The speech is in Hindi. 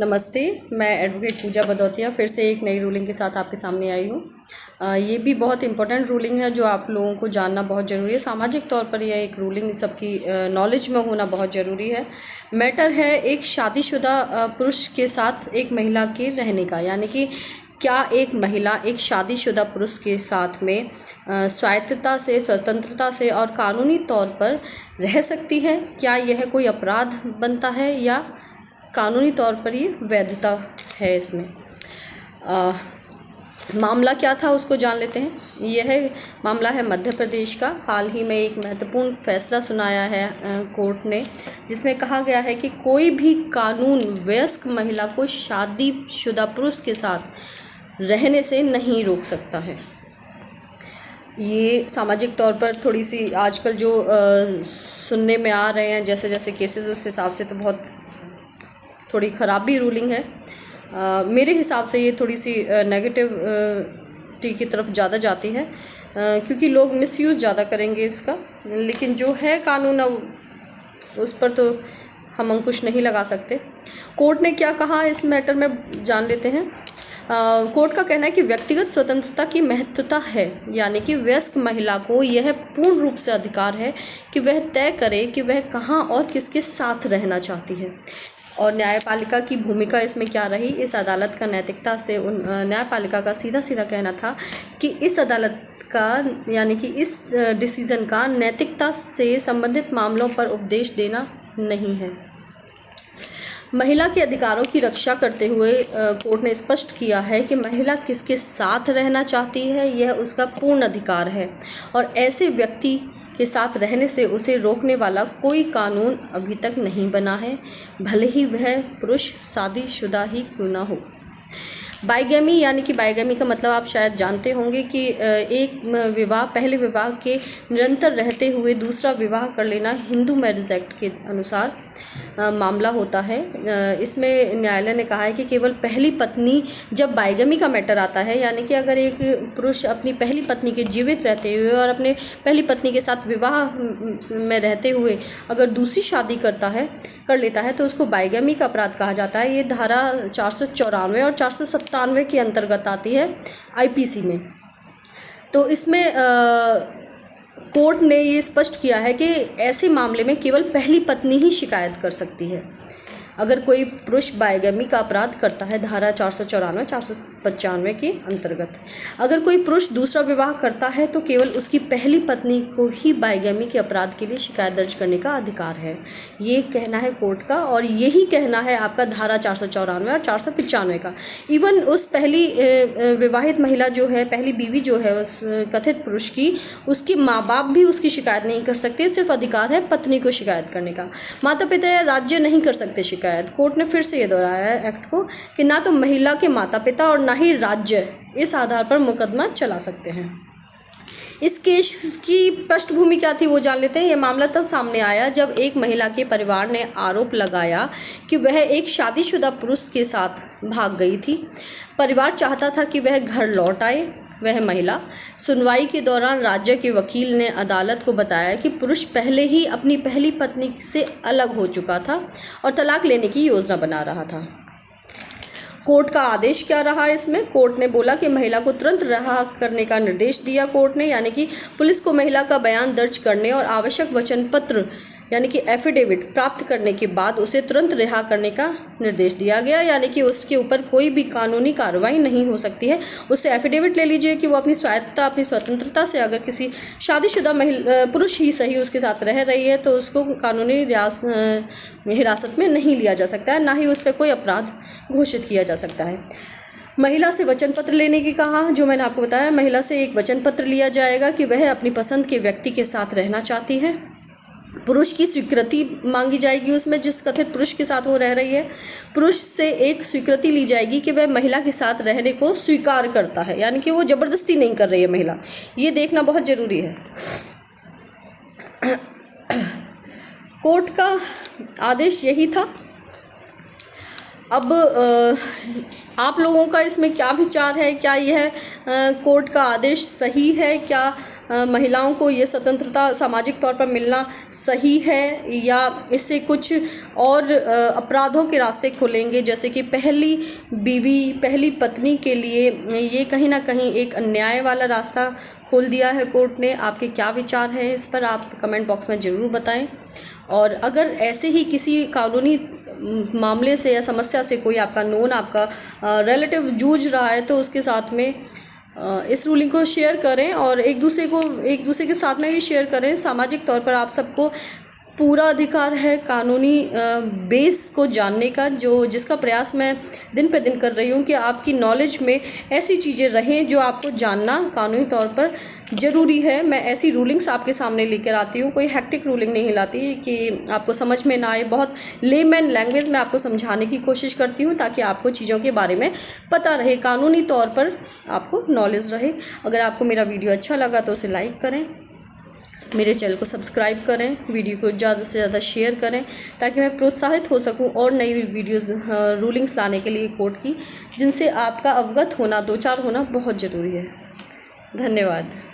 नमस्ते, मैं एडवोकेट पूजा भदौतिया फिर से एक नई रूलिंग के साथ आपके सामने आई हूँ। ये भी बहुत इम्पोर्टेंट रूलिंग है जो आप लोगों को जानना बहुत ज़रूरी है। सामाजिक तौर पर यह एक रूलिंग सबकी नॉलेज में होना बहुत ज़रूरी है। मैटर है एक शादीशुदा पुरुष के साथ एक महिला के रहने का, यानी कि क्या एक महिला एक शादीशुदा पुरुष के साथ में स्वायत्तता से, स्वतंत्रता से और कानूनी तौर पर रह सकती है? क्या यह कोई अपराध बनता है या कानूनी तौर पर ये वैधता है? इसमें मामला क्या था उसको जान लेते हैं। यह मामला है मध्य प्रदेश का। हाल ही में एक महत्वपूर्ण फैसला सुनाया है कोर्ट ने, जिसमें कहा गया है कि कोई भी कानून वयस्क महिला को शादीशुदा पुरुष के साथ रहने से नहीं रोक सकता है। ये सामाजिक तौर पर थोड़ी सी आजकल जो सुनने में आ रहे हैं जैसे जैसे केसेस, उस हिसाब से तो बहुत थोड़ी ख़राब भी रूलिंग है। मेरे हिसाब से ये थोड़ी सी नेगेटिव की तरफ ज़्यादा जाती है, क्योंकि लोग मिसयूज़ ज़्यादा करेंगे इसका। लेकिन जो है कानून, अब उस पर तो हम अंकुश नहीं लगा सकते। कोर्ट ने क्या कहा इस मैटर में जान लेते हैं। कोर्ट का कहना है कि व्यक्तिगत स्वतंत्रता की महत्वता है, यानी कि वयस्क महिला को यह पूर्ण रूप से अधिकार है कि वह तय करे कि वह कहाँ और किसके साथ रहना चाहती है। और न्यायपालिका की भूमिका इसमें क्या रही? इस अदालत का नैतिकता से न्यायपालिका का सीधा सीधा कहना था कि इस अदालत का, यानी कि इस डिसीज़न का नैतिकता से संबंधित मामलों पर उपदेश देना नहीं है। महिला के अधिकारों की रक्षा करते हुए कोर्ट ने स्पष्ट किया है कि महिला किसके साथ रहना चाहती है यह उसका पूर्ण अधिकार है, और ऐसे व्यक्ति के साथ रहने से उसे रोकने वाला कोई कानून अभी तक नहीं बना है, भले ही वह पुरुष शादीशुदा ही क्यों ना हो। बाइगैमी, यानी कि बाइगैमी का मतलब आप शायद जानते होंगे कि एक विवाह, पहले विवाह के निरंतर रहते हुए दूसरा विवाह कर लेना हिंदू मैरिज एक्ट के अनुसार मामला होता है। इसमें न्यायालय ने कहा है कि केवल पहली पत्नी, जब बाइगैमी का मैटर आता है, यानी कि अगर एक पुरुष अपनी पहली पत्नी के जीवित रहते हुए और अपने पहली पत्नी के साथ विवाह में रहते हुए अगर दूसरी शादी कर लेता है तो उसको बाइगैमी का अपराध कहा जाता है। ये धारा 494 और 497 के अंतर्गत आती है आईपीसी में। तो इसमें कोर्ट ने ये स्पष्ट किया है कि ऐसे मामले में केवल पहली पत्नी ही शिकायत कर सकती है अगर कोई पुरुष बाइगैमी का अपराध करता है, धारा 494 495 के अंतर्गत। अगर कोई पुरुष दूसरा विवाह करता है तो केवल उसकी पहली पत्नी को ही बाइगैमी के अपराध के लिए शिकायत दर्ज करने का अधिकार है। ये कहना है कोर्ट का, और यही कहना है आपका धारा 494 और 495 का। इवन उस पहली विवाहित महिला जो है, पहली बीवी जो है उस कथित पुरुष की, उसके माँ बाप भी उसकी शिकायत नहीं कर सकते। सिर्फ अधिकार है पत्नी को शिकायत करने का। माता पिता या राज्य नहीं कर सकते शिकायत। कोर्ट ने फिर से ये दोहराया है एक्ट को कि ना तो महिला के माता पिता और ना ही राज्य इस आधार पर मुकदमा चला सकते हैं। इस केस की पृष्ठभूमि क्या थी वो जान लेते हैं। ये मामला तब सामने आया जब एक महिला के परिवार ने आरोप लगाया कि वह एक शादीशुदा पुरुष के साथ भाग गई थी। परिवार चाहता था कि वह घर लौट आए। वह महिला सुनवाई के दौरान राज्य के वकील ने अदालत को बताया कि पुरुष पहले ही अपनी पहली पत्नी से अलग हो चुका था और तलाक लेने की योजना बना रहा था। कोर्ट का आदेश क्या रहा इसमें? कोर्ट ने बोला कि महिला को तुरंत रिहा करने का निर्देश दिया कोर्ट ने, यानी कि पुलिस को महिला का बयान दर्ज करने और आवश्यक वचन पत्र, यानी कि एफिडेविट प्राप्त करने के बाद उसे तुरंत रिहा करने का निर्देश दिया गया, यानी कि उसके ऊपर कोई भी कानूनी कार्रवाई नहीं हो सकती है। उससे एफिडेविट ले लीजिए कि वो अपनी स्वायत्तता, अपनी स्वतंत्रता से अगर किसी शादीशुदा पुरुष ही सही उसके साथ रह रही है तो उसको कानूनी हिरासत में नहीं लिया जा सकता है, ना ही उस पर कोई अपराध घोषित किया जा सकता है। महिला से वचन पत्र लेने की कहा, जो मैंने आपको बताया। महिला से एक वचन पत्र लिया जाएगा कि वह अपनी पसंद के व्यक्ति के साथ रहना चाहती है। पुरुष की स्वीकृति मांगी जाएगी उसमें, जिस कथित पुरुष के साथ वो रह रही है। पुरुष से एक स्वीकृति ली जाएगी कि वह महिला के साथ रहने को स्वीकार करता है, यानी कि वो ज़बरदस्ती नहीं कर रही है महिला। ये देखना बहुत ज़रूरी है। कोर्ट का आदेश यही था। अब आप लोगों का इसमें क्या विचार है? क्या यह कोर्ट का आदेश सही है? क्या महिलाओं को ये स्वतंत्रता सामाजिक तौर पर मिलना सही है, या इससे कुछ और अपराधों के रास्ते खुलेंगे, जैसे कि पहली बीवी पहली पत्नी के लिए ये कहीं ना कहीं एक अन्याय वाला रास्ता खोल दिया है कोर्ट ने। आपके क्या विचार हैं इस पर, आप कमेंट बॉक्स में ज़रूर बताएं। और अगर ऐसे ही किसी कानूनी मामले से या समस्या से कोई आपका नोन, आपका रिलेटिव जूझ रहा है, तो उसके साथ में इस रूलिंग को शेयर करें और एक दूसरे के साथ में भी शेयर करें। सामाजिक तौर पर आप सबको पूरा अधिकार है कानूनी बेस को जानने का, जिसका प्रयास मैं दिन पे दिन कर रही हूँ कि आपकी नॉलेज में ऐसी चीज़ें रहें जो आपको जानना कानूनी तौर पर ज़रूरी है। मैं ऐसी रूलिंग्स आपके सामने लेकर आती हूँ, कोई हैक्टिक रूलिंग नहीं लाती कि आपको समझ में ना आए। बहुत लेमैन लैंग्वेज में आपको समझाने की कोशिश करती हूँ ताकि आपको चीज़ों के बारे में पता रहे, कानूनी तौर पर आपको नॉलेज रहे। अगर आपको मेरा वीडियो अच्छा लगा तो उसे लाइक करें, मेरे चैनल को सब्सक्राइब करें, वीडियो को ज़्यादा से ज़्यादा शेयर करें ताकि मैं प्रोत्साहित हो सकूं और नई वीडियोस रूलिंग्स लाने के लिए कोर्ट की, जिनसे आपका अवगत होना, दो चार होना बहुत ज़रूरी है। धन्यवाद।